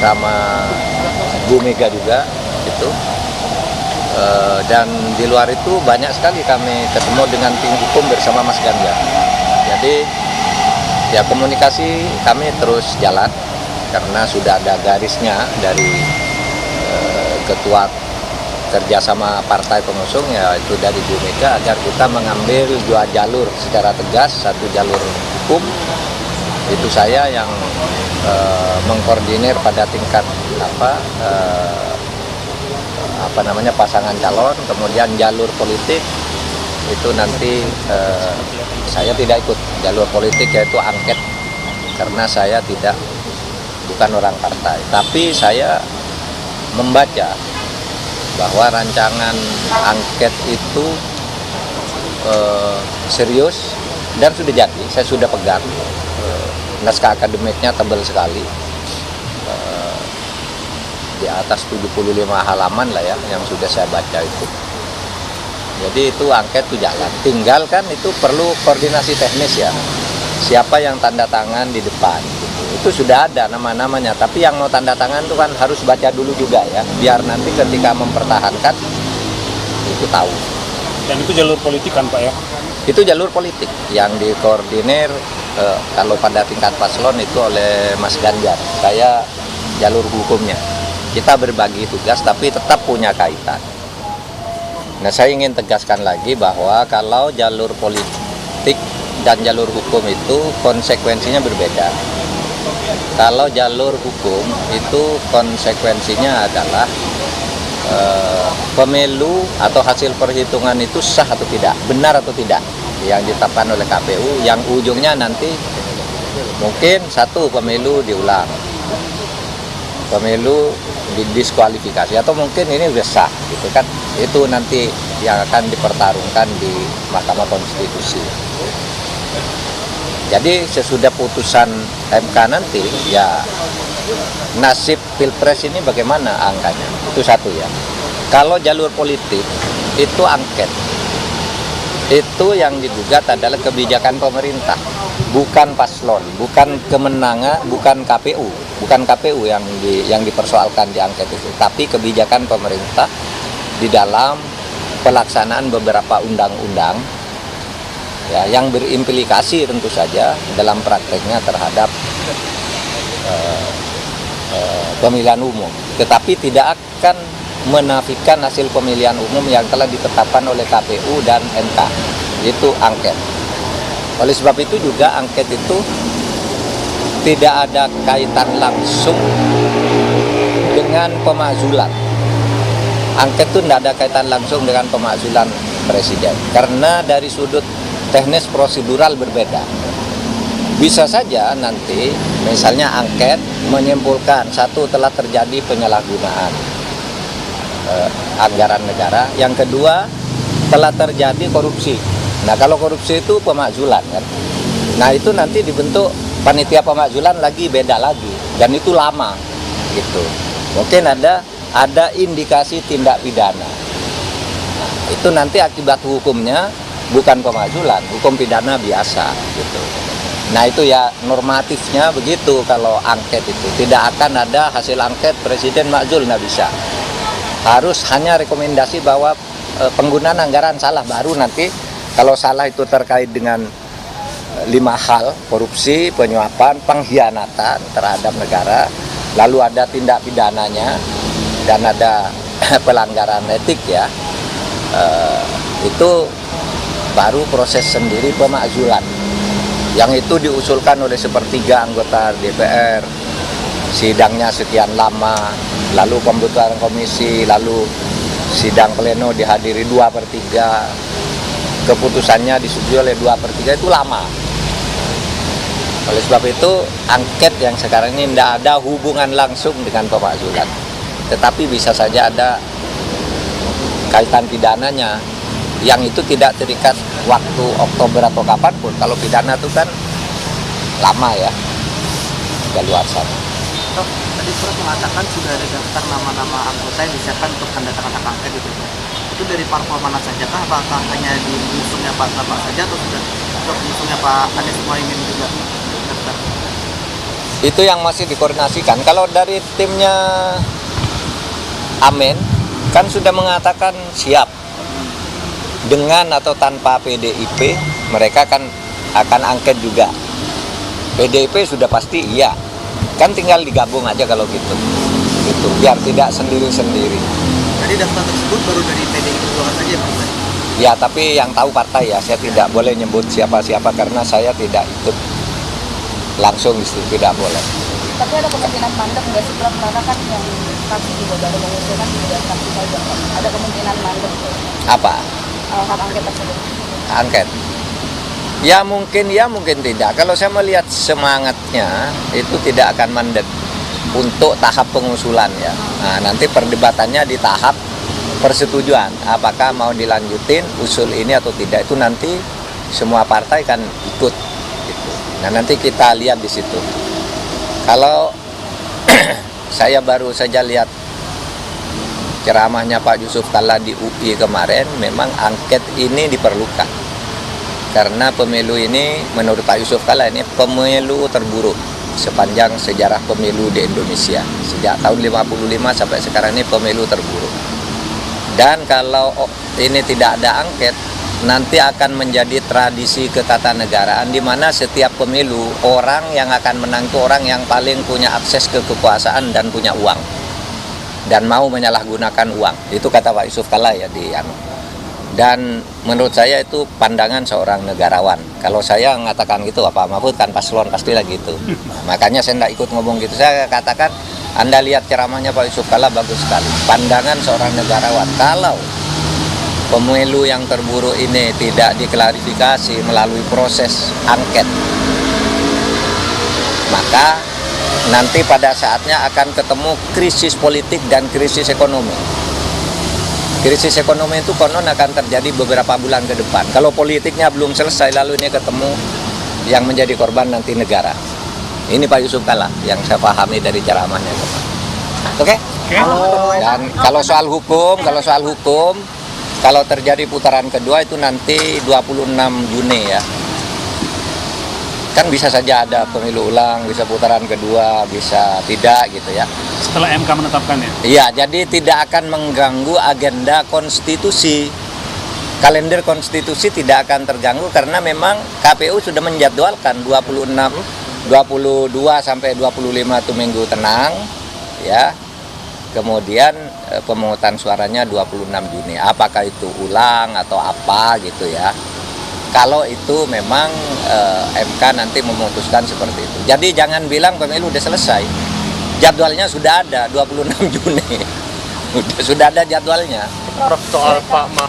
bersama Bu Mega juga gitu. Dan di luar itu banyak sekali kami ketemu dengan tim hukum bersama Mas Ganjar. Jadi ya komunikasi kami terus jalan karena sudah ada garisnya dari ketua kerjasama partai pengusung, yaitu dari Bu Mega, agar kita mengambil dua jalur secara tegas. Satu jalur hukum, itu saya yang mengkoordinir pada tingkat pasangan calon. Kemudian jalur politik itu nanti saya tidak ikut jalur politik, yaitu angket, karena saya bukan orang partai. Tapi saya membaca bahwa rancangan angket itu serius dan sudah jadi. Saya sudah pegang naskah akademiknya, tebal sekali, di atas 75 halaman lah ya yang sudah saya baca itu. Jadi itu angket itu jalan, tinggal kan itu perlu koordinasi teknis ya, siapa yang tanda tangan di depan gitu. Itu sudah ada nama-namanya, tapi yang mau tanda tangan itu kan harus baca dulu juga ya, biar nanti ketika mempertahankan itu tahu. Dan itu jalur politik kan Pak ya? Itu jalur politik yang dikoordinir kalau pada tingkat paslon itu oleh Mas Ganjar. Saya jalur hukumnya. Kita berbagi tugas tapi tetap punya kaitan. Nah, saya ingin tegaskan lagi bahwa kalau jalur politik dan jalur hukum itu konsekuensinya berbeda. Kalau jalur hukum itu konsekuensinya adalah pemilu atau hasil perhitungan itu sah atau tidak, benar atau tidak, yang ditetapkan oleh KPU, yang ujungnya nanti mungkin satu pemilu diulang, pemilu didiskualifikasi, atau mungkin ini sudah sah gitu kan. Itu nanti yang akan dipertarungkan di Mahkamah Konstitusi. Jadi sesudah putusan MK nanti ya nasib Pilpres ini bagaimana angkanya, itu satu ya. Kalau jalur politik itu angket, itu yang digugat adalah kebijakan pemerintah, bukan paslon, bukan kemenangan, bukan KPU yang dipersoalkan di angket itu, tapi kebijakan pemerintah di dalam pelaksanaan beberapa undang-undang ya, yang berimplikasi tentu saja dalam prakteknya terhadap pemilihan umum, tetapi tidak akan menafikan hasil pemilihan umum yang telah ditetapkan oleh KPU dan MK, itu angket. Oleh sebab itu juga angket itu tidak ada kaitan langsung dengan pemakzulan. Angket itu tidak ada kaitan langsung dengan pemakzulan presiden, karena dari sudut teknis prosedural berbeda. Bisa saja nanti misalnya angket menyimpulkan satu, telah terjadi penyalahgunaan anggaran negara, yang kedua telah terjadi korupsi. Nah, kalau korupsi itu pemakzulan kan. Nah, itu nanti dibentuk panitia pemakzulan lagi, beda lagi, dan itu lama gitu. Mungkin ada indikasi tindak pidana. Nah, itu nanti akibat hukumnya bukan pemakzulan, hukum pidana biasa gitu. Nah, itu ya normatifnya begitu. Kalau angket itu tidak akan ada hasil angket presiden makzul, nggak bisa. Harus hanya rekomendasi bahwa penggunaan anggaran salah, baru nanti kalau salah itu terkait dengan 5 hal: korupsi, penyuapan, pengkhianatan terhadap negara, lalu ada tindak pidananya, dan ada pelanggaran etik ya, itu baru proses sendiri pemakzulan, yang itu diusulkan oleh sepertiga anggota DPR, sidangnya sekian lama, lalu pembutuhan komisi, lalu sidang pleno dihadiri 2/3, keputusannya disetujui oleh 2/3, itu lama. Oleh sebab itu angket yang sekarang ini tidak ada hubungan langsung dengan pemakzulan, tetapi bisa saja ada kaitan pidananya, yang itu tidak terikat waktu Oktober atau kapanpun. Kalau pidana itu kan lama ya, daluarsa. Tadi surat mengatakan sudah ada daftar nama-nama anggota yang disiapkan untuk tanda tangan hak angket itu. Itu dari parpol mana saja kah? Apakah hanya di pengusungnya Pak Tapak saja, atau sudah untuk pengusungnya Pak Anies Mohaimin juga daftar? Itu yang masih dikoordinasikan. Kalau dari timnya Amen kan sudah mengatakan siap dengan atau tanpa PDIP, mereka kan akan angket juga. PDIP sudah pasti iya, kan tinggal digabung aja kalau gitu, biar tidak sendiri-sendiri. Tadi daftar tersebut baru dari PDI Perjuangan saja Pak Iwan. Ya, tapi yang tahu partai ya, saya tidak boleh nyebut siapa-siapa karena saya tidak ikut langsung di situ, tidak boleh. Tapi ada kemungkinan mandek nggak sih Prof? Karena kan yang kami juga baru mengusulkan juga saksi saja, Prof. Ada kemungkinan mandek Apa? hak angket tersebut. Angket? Ya mungkin tidak. Kalau saya melihat semangatnya itu tidak akan mandek untuk tahap pengusulan ya. Nah, nanti perdebatannya di tahap persetujuan. Apakah mau dilanjutin usul ini atau tidak, itu nanti semua partai kan ikut. Gitu. Nah, nanti kita lihat di situ. Kalau saya baru saja lihat ceramahnya Pak Yusuf Kalla di UI kemarin, memang angket ini diperlukan. Karena pemilu ini menurut Pak Yusuf Kalla ini pemilu terburuk sepanjang sejarah pemilu di Indonesia. Sejak tahun 55 sampai sekarang ini pemilu terburuk. Dan kalau ini tidak ada angket, nanti akan menjadi tradisi ketatanegaraan di mana setiap pemilu orang yang akan menang itu orang yang paling punya akses ke kekuasaan dan punya uang dan mau menyalahgunakan uang. Itu kata Pak Yusuf Kalla ya di Dan menurut saya itu pandangan seorang negarawan. Kalau saya mengatakan gitu, Pak Mahfud kan paslon pastilah gitu. Nah, makanya saya tidak ikut ngomong gitu. Saya katakan, Anda lihat ceramahnya Pak Yusuf Kalla bagus sekali. Pandangan seorang negarawan. Kalau pemilu yang terburuk ini tidak diklarifikasi melalui proses angket, maka nanti pada saatnya akan ketemu krisis politik dan krisis ekonomi. Krisis ekonomi itu konon akan terjadi beberapa bulan ke depan. Kalau politiknya belum selesai, lalu ini ketemu yang menjadi korban nanti negara. Ini Pak Yusuf Kalla yang saya pahami dari ceramahnya. Oke? Dan kalau soal hukum, kalau terjadi putaran kedua itu nanti 26 Juni ya. Kan bisa saja ada pemilu ulang, bisa putaran kedua, bisa tidak gitu ya. Setelah MK menetapkan ya? Iya, jadi tidak akan mengganggu agenda konstitusi. Kalender konstitusi tidak akan terganggu karena memang KPU sudah menjadwalkan 22 sampai 25 itu minggu tenang ya. Kemudian pemungutan suaranya 26 Juni. Apakah itu ulang atau apa gitu ya. Kalau itu memang MK nanti memutuskan seperti itu. Jadi jangan bilang pemilu udah selesai. Jadwalnya sudah ada 26 Juni. Sudah ada jadwalnya. Prof, soal Pak